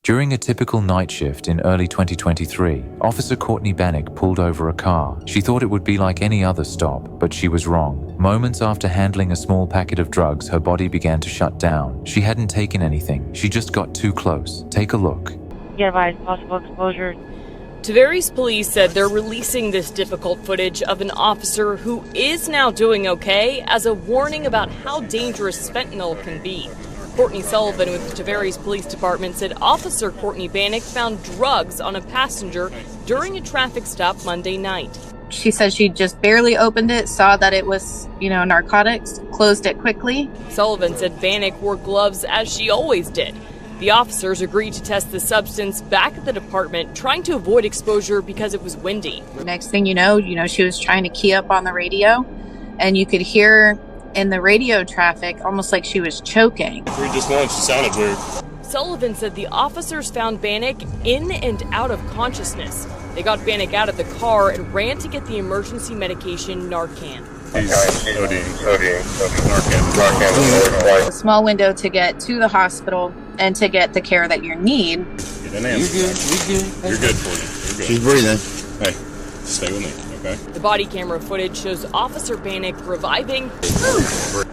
During a typical night shift in early 2023, Officer Courtney Bannock pulled over a car. She thought it would be like any other stop, but she was wrong. Moments after handling a small packet of drugs, her body began to shut down. She hadn't taken anything. She just got too close. Take a look. Advised possible exposure. Tavares police said they're releasing this difficult footage of an officer who is now doing okay as a warning about how dangerous fentanyl can be. Courtney Sullivan with the Tavares Police Department said Officer Courtney Bannock found drugs on a passenger during a traffic stop Monday night. She said she just barely opened it, saw that it was, narcotics, closed it quickly. Sullivan said Bannock wore gloves as she always did. The officers agreed to test the substance back at the department, trying to avoid exposure because it was windy. Next thing you know, she was trying to key up on the radio, and you could hear in the radio traffic almost like she was choking. We just launched. It sounded weird. Sullivan said the officers found Bannock in and out of consciousness. They got Bannock out of the car and ran to get the emergency medication Narcan. He's ODing. Narcan. A small window to get to the hospital and to get the care that you need. Get an ambulance. You're good for you. You're good. She's breathing. Hey, stay with me. Okay. The body camera footage shows Officer Bannock reviving,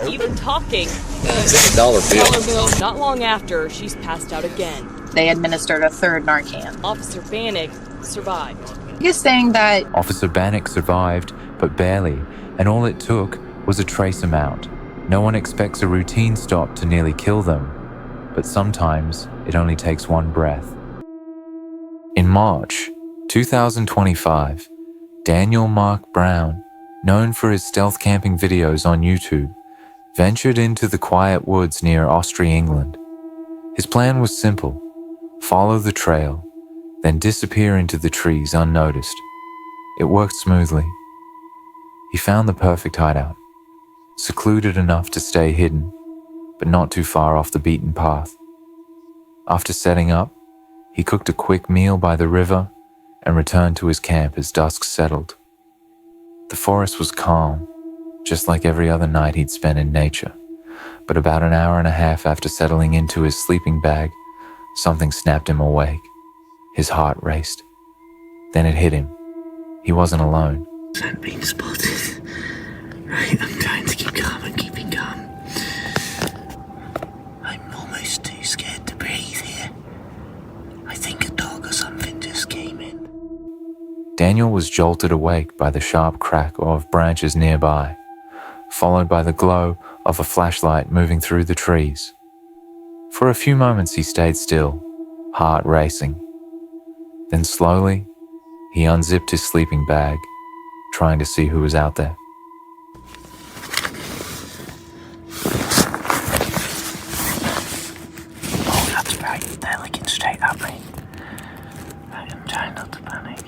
even talking. It's a $1 bill. Not long after, she's passed out again. They administered a third Narcan. Officer Bannock survived. Biggest thing that Officer Bannock survived, but barely, and all it took was a trace amount. No one expects a routine stop to nearly kill them, but sometimes it only takes one breath. In March 2025, Daniel Mark Brown, known for his stealth camping videos on YouTube, ventured into the quiet woods near Austria, England. His plan was simple: follow the trail, then disappear into the trees unnoticed. It worked smoothly. He found the perfect hideout, secluded enough to stay hidden, but not too far off the beaten path. After setting up, he cooked a quick meal by the river and returned to his camp as dusk settled. The forest was calm, just like every other night he'd spent in nature. But about an hour and a half after settling into his sleeping bag, something snapped him awake. His heart raced. Then it hit him. He wasn't alone. I'm being spotted. Right, I'm trying to keep calm and keeping calm. I'm almost too scared to breathe here. I think a dog or something just came in. Daniel was jolted awake by the sharp crack of branches nearby, followed by the glow of a flashlight moving through the trees. For a few moments he stayed still, heart racing. Then slowly, he unzipped his sleeping bag, trying to see who was out there. Oh, that's right. They're looking straight at me. I'm trying not to panic.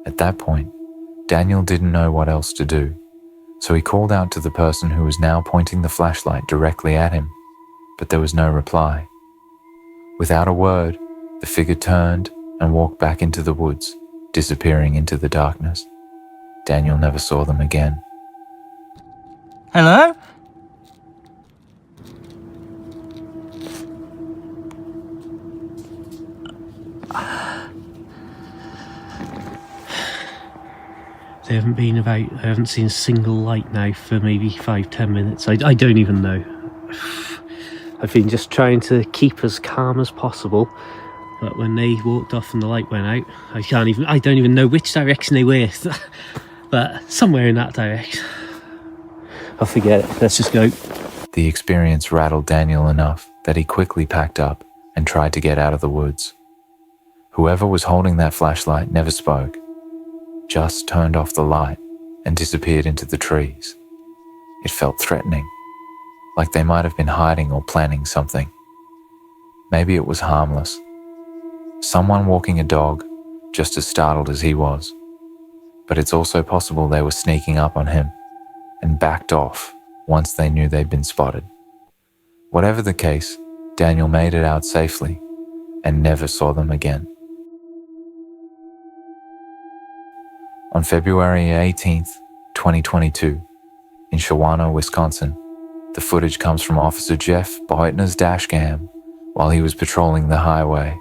At that point, Daniel didn't know what else to do, so he called out to the person who was now pointing the flashlight directly at him, but there was no reply. Without a word, the figure turned and walked back into the woods, disappearing into the darkness. Daniel never saw them again. Hello? They haven't been about. I haven't seen a single light now for maybe 5-10 minutes. I don't even know. I've been just trying to keep as calm as possible, but when they walked off and the light went out, I don't even know which direction they were, but somewhere in that direction. I'll forget it. Let's just go. The experience rattled Daniel enough that he quickly packed up and tried to get out of the woods. Whoever was holding that flashlight never spoke, just turned off the light and disappeared into the trees. It felt threatening, like they might have been hiding or planning something. Maybe it was harmless. Someone walking a dog, just as startled as he was. But it's also possible they were sneaking up on him and backed off once they knew they'd been spotted. Whatever the case, Daniel made it out safely and never saw them again. On February 18th, 2022, in Shawano, Wisconsin, The footage comes from Officer Jeff Beutner's dash cam while he was patrolling the highway.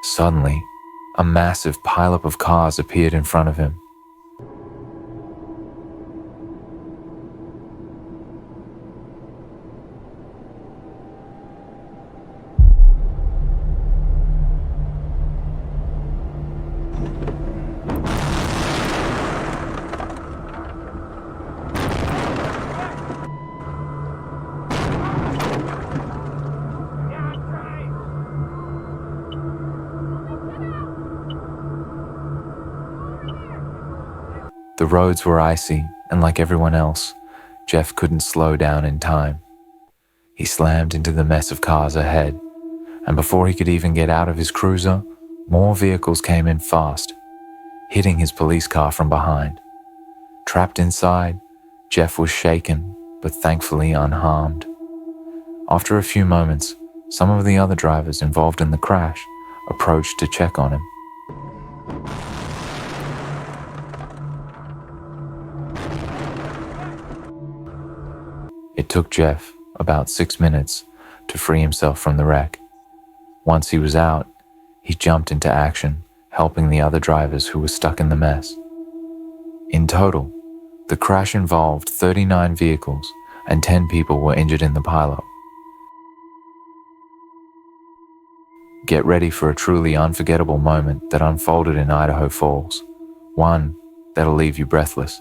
Suddenly, a massive pileup of cars appeared in front of him. The roads were icy, and like everyone else, Jeff couldn't slow down in time. He slammed into the mess of cars ahead, and before he could even get out of his cruiser, more vehicles came in fast, hitting his police car from behind. Trapped inside, Jeff was shaken, but thankfully unharmed. After a few moments, some of the other drivers involved in the crash approached to check on him. It took Jeff about 6 minutes to free himself from the wreck. Once he was out, he jumped into action, helping the other drivers who were stuck in the mess. In total, the crash involved 39 vehicles and 10 people were injured in the pileup. Get ready for a truly unforgettable moment that unfolded in Idaho Falls, one that'll leave you breathless.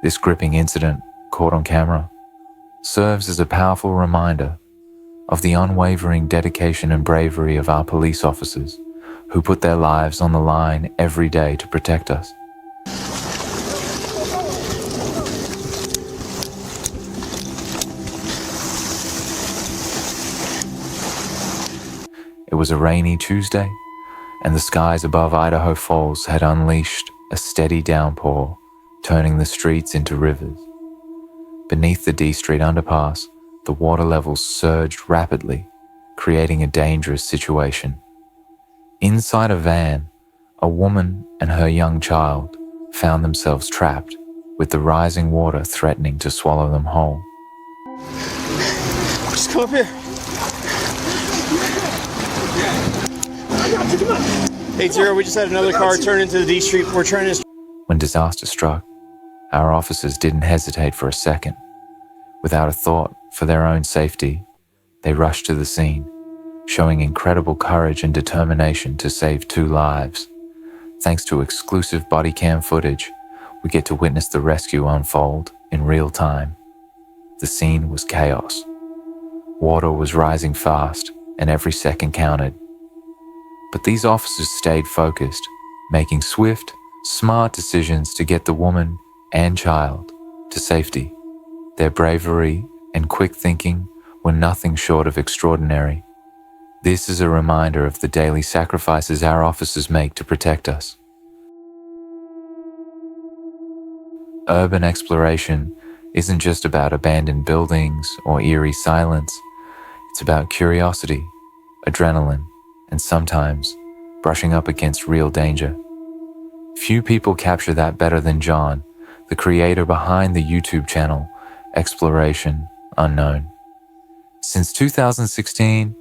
This gripping incident, caught on camera, serves as a powerful reminder of the unwavering dedication and bravery of our police officers who put their lives on the line every day to protect us. It was a rainy Tuesday, and the skies above Idaho Falls had unleashed a steady downpour, turning the streets into rivers. Beneath the D Street underpass, the water levels surged rapidly, creating a dangerous situation. Inside a van, a woman and her young child found themselves trapped, with the rising water threatening to swallow them whole. Just come up here. Come on. 8-0, we just had another car turn into the D Street. We're trying to... When disaster struck, our officers didn't hesitate for a second. Without a thought for their own safety, they rushed to the scene, showing incredible courage and determination to save 2 lives. Thanks to exclusive body cam footage, we get to witness the rescue unfold in real time. The scene was chaos. Water was rising fast, and every second counted. But these officers stayed focused, making swift, smart decisions to get the woman and child to safety. Their bravery and quick thinking were nothing short of extraordinary. This is a reminder of the daily sacrifices our officers make to protect us. Urban exploration isn't just about abandoned buildings or eerie silence. It's about curiosity, adrenaline, and sometimes brushing up against real danger. Few people capture that better than John, the creator behind the YouTube channel Exploration Unknown. Since 2016,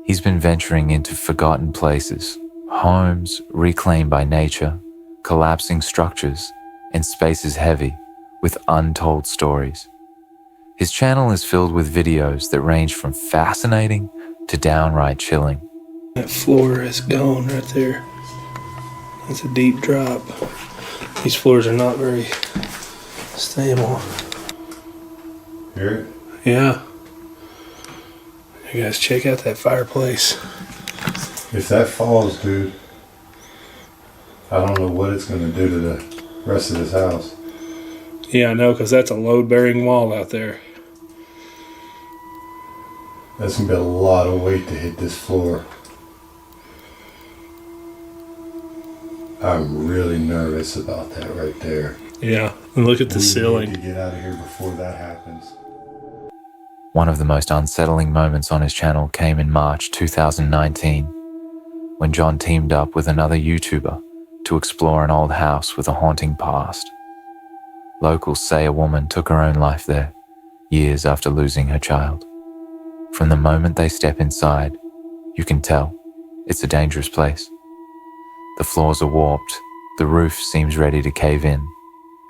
he's been venturing into forgotten places, homes reclaimed by nature, collapsing structures, and spaces heavy with untold stories. His channel is filled with videos that range from fascinating to downright chilling. That floor is gone right there. That's a deep drop. These floors are not very stable. Hear it? Yeah. You guys check out that fireplace. If that falls, dude, I don't know what it's going to do to the rest of this house. Yeah, I know, because that's a load-bearing wall out there. That's going to be a lot of weight to hit this floor. I'm really nervous about that right there. Yeah, and look at the ceiling. We need to get out of here before that happens. One of the most unsettling moments on his channel came in March 2019, when John teamed up with another YouTuber to explore an old house with a haunting past. Locals say a woman took her own life there, years after losing her child. From the moment they step inside, you can tell it's a dangerous place. The floors are warped, the roof seems ready to cave in,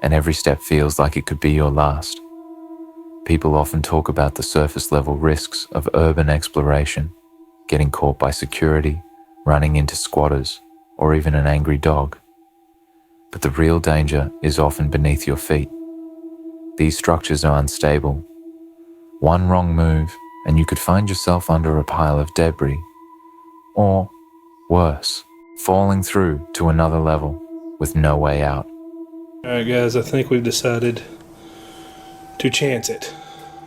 and every step feels like it could be your last. People often talk about the surface level risks of urban exploration, getting caught by security, running into squatters, or even an angry dog. But the real danger is often beneath your feet. These structures are unstable. One wrong move and you could find yourself under a pile of debris, or worse, falling through to another level with no way out. All right, guys, I think we've decided to chance it.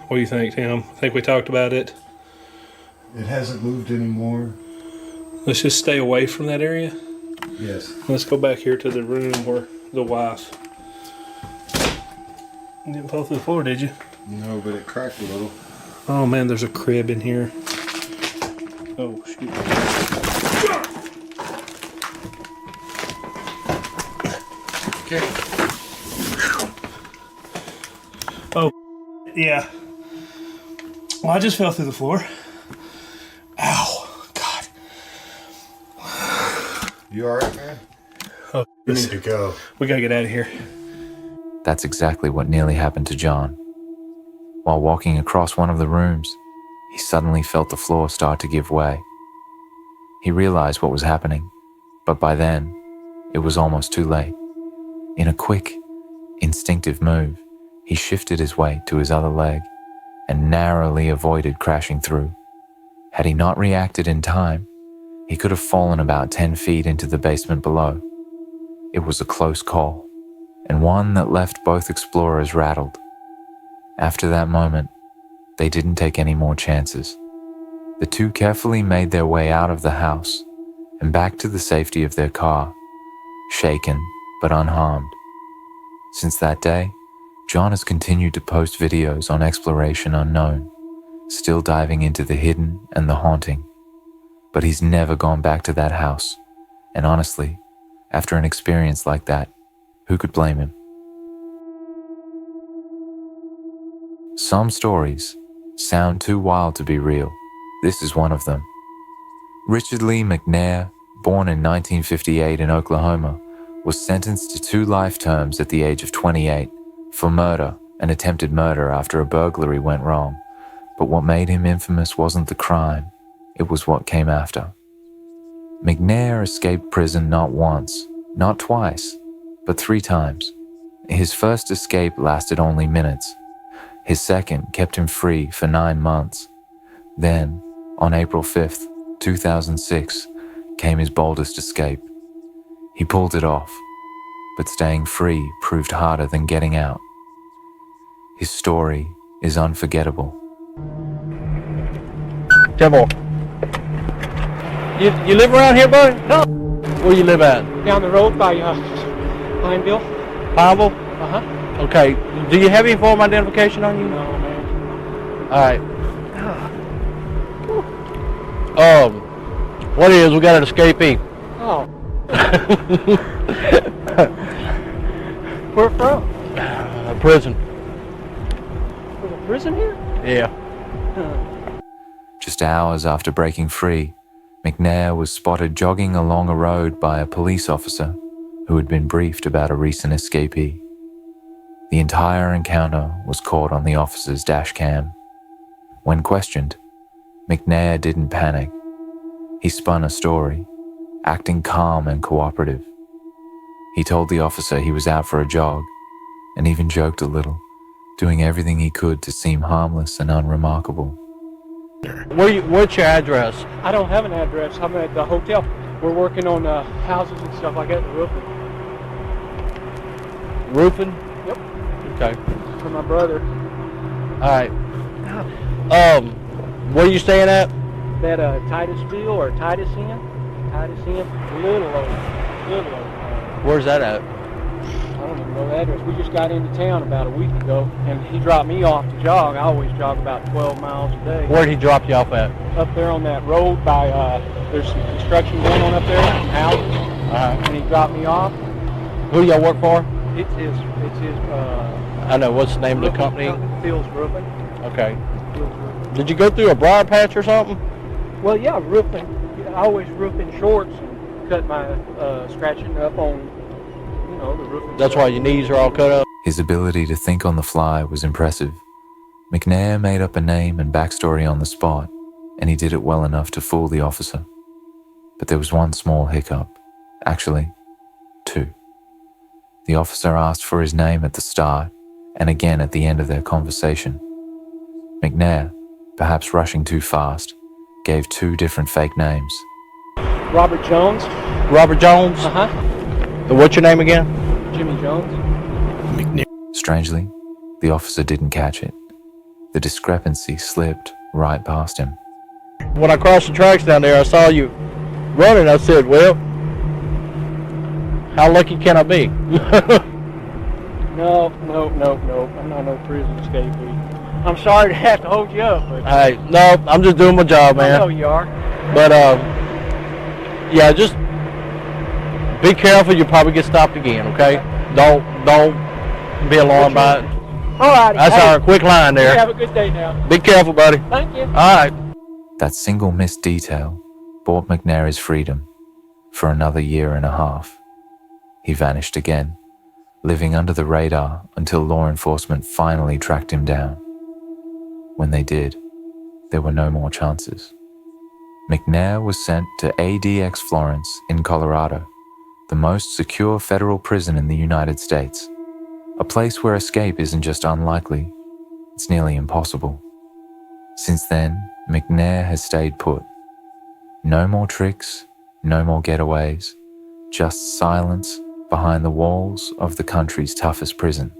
What do you think, Tim? I think we talked about it. It hasn't moved anymore. Let's just stay away from that area. Yes. Let's go back here to the room where the wife. You didn't fall through the floor, did you? No, but it cracked a little. Oh man, there's a crib in here. Oh shoot. Okay. Oh, yeah. Well, I just fell through the floor. Ow, God. You alright, man? Oh, We need to go. we gotta get out of here. That's exactly what nearly happened to John. While walking across one of the rooms, he suddenly felt the floor start to give way. He realized what was happening, but by then, it was almost too late. In a quick, instinctive move, he shifted his weight to his other leg and narrowly avoided crashing through. Had he not reacted in time, he could have fallen about 10 feet into the basement below. It was a close call, and one that left both explorers rattled. After that moment, they didn't take any more chances. The two carefully made their way out of the house and back to the safety of their car, shaken but unharmed. Since that day, John has continued to post videos on Exploration Unknown, still diving into the hidden and the haunting. But he's never gone back to that house, and honestly, after an experience like that, who could blame him? Some stories sound too wild to be real. This is one of them. Richard Lee McNair, born in 1958 in Oklahoma, was sentenced to 2 life terms at the age of 28 for murder and attempted murder after a burglary went wrong. But what made him infamous wasn't the crime, it was what came after. McNair escaped prison not once, not twice, but 3 times. His first escape lasted only minutes. His second kept him free for 9 months. Then, on April 5th, 2006, came his boldest escape. He pulled it off, but staying free proved harder than getting out. His story is unforgettable. Timbo. You live around here, bud? No. Where you live at? Down the road by Pineville. Pineville? Uh-huh. Okay. Do you have any form of identification on you? No, man. Alright. What is, we got an escapee. Oh. Where from? Prison. There's a prison here? Yeah. Just hours after breaking free, McNair was spotted jogging along a road by a police officer who had been briefed about a recent escapee. The entire encounter was caught on the officer's dash cam. When questioned, McNair didn't panic. He spun a story, acting calm and cooperative. He told the officer he was out for a jog, and even joked a little, doing everything he could to seem harmless and unremarkable. What's your address? I don't have an address. I'm at the hotel. We're working on houses and stuff like that, the roofing. Roofing? Yep. Okay. For my brother. Alright. Where are you staying at? That Titusville or Titus Inn? Titus Inn. Little old. Where's that at? I don't even know the address. We just got into town about a week ago, and he dropped me off to jog. I always jog about 12 miles a day. Where'd he drop you off at? Up there on that road by, there's some construction going on up there, some houses. And he dropped me off. Who do y'all work for? It's his, I know, what's the name of the company? Phil's Roofing. Okay. Did you go through a briar patch or something? Well, yeah, roofing. I always roof in shorts and cut my scratching up on, the roofing. That's why your knees are all cut up. His ability to think on the fly was impressive. McNair made up a name and backstory on the spot, and he did it well enough to fool the officer. But there was one small hiccup. Actually, two. The officer asked for his name at the start and again at the end of their conversation. McNair, perhaps rushing too fast, gave two different fake names. Robert Jones. Robert Jones? Uh-huh. And what's your name again? Jimmy Jones. Strangely, the officer didn't catch it. The discrepancy slipped right past him. When I crossed the tracks down there, I saw you running. I said, well, how lucky can I be? No. I'm not no prison escapee. I'm sorry to have to hold you up, but... Hey, no, I'm just doing my job, man. I know you are. But, yeah, just be careful. You'll probably get stopped again, okay? Don't be alarmed by it. All right. That's our quick line there. Have a good day now. Be careful, buddy. Thank you. All right. That single missed detail bought McNair his freedom for another year and a half. He vanished again, living under the radar until law enforcement finally tracked him down. When they did, there were no more chances. McNair was sent to ADX Florence in Colorado, the most secure federal prison in the United States, a place where escape isn't just unlikely, it's nearly impossible. Since then, McNair has stayed put. No more tricks, no more getaways, just silence behind the walls of the country's toughest prison.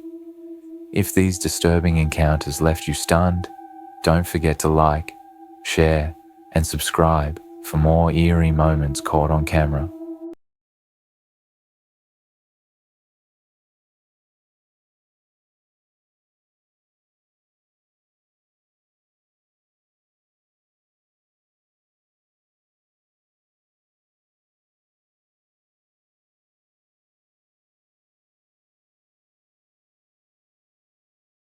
If these disturbing encounters left you stunned, don't forget to like, share, and subscribe for more eerie moments caught on camera.